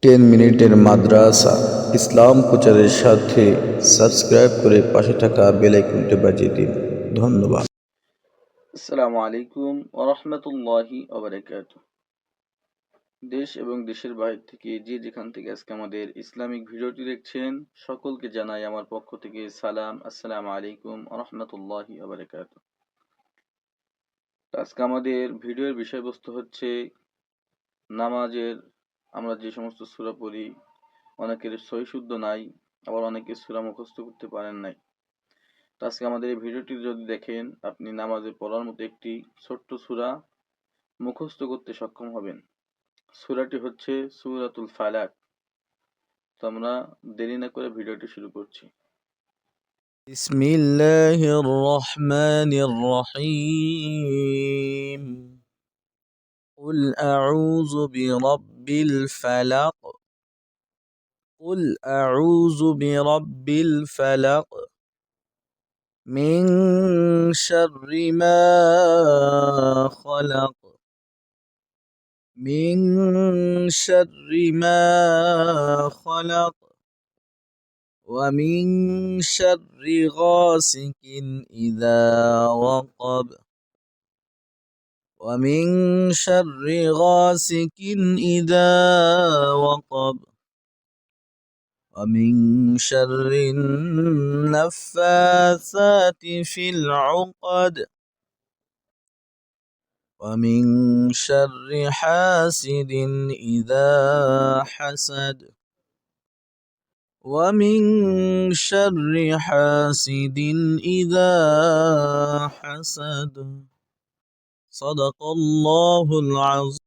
10 মিনিটের মাদ্রাসা ইসলাম প্রচারের সাথে সাবস্ক্রাইব করে পাশে থাকা বেল আইকনটি বাজিয়ে দিন। ধন্যবাদ। আসসালামু আলাইকুম ওয়া রাহমাতুল্লাহি ওয়া বারাকাতুহু। দেশ এবং দেশের বাইরে থেকে যে যেখান থেকে আজকে আমাদের ইসলামিক ভিডিওটি দেখছেন সকলকে জানাই আমার পক্ষ থেকে সালাম। আসসালামু আলাইকুম ওয়া রাহমাতুল্লাহি ওয়া বারাকাতুহু। আজকে আমাদের ভিডিওর বিষয়বস্তু হচ্ছে নামাজের আমরা যে সমস্ত সূরা পড়ি অনেকের সহি শুদ্ধ নাই, আবার অনেকে সূরা মুখস্থ করতে পারেন নাই। তো আজকে আমাদের এই ভিডিওটি যদি দেখেন আপনি নামাজে পড়ার মতো একটি ছোট্ট সূরা মুখস্থ করতে সক্ষম হবেন। সূরাটি হচ্ছে সূরাতুল ফালাক। তো আমরা দেরি না করে ভিডিওটি শুরু করছি। বিসমিল্লাহির রহমানির রহিম। قل أعوذ برب الفلق قل أعوذ برب الفلق من شر ما خلق من شر ما خلق ومن شر غاسق إذا وقب ومن شر غاسق إذا وقب ومن شر النفاثات في العقد ومن شر حاسد إذا حسد ومن شر حاسد إذا حسد صدق الله العظيم.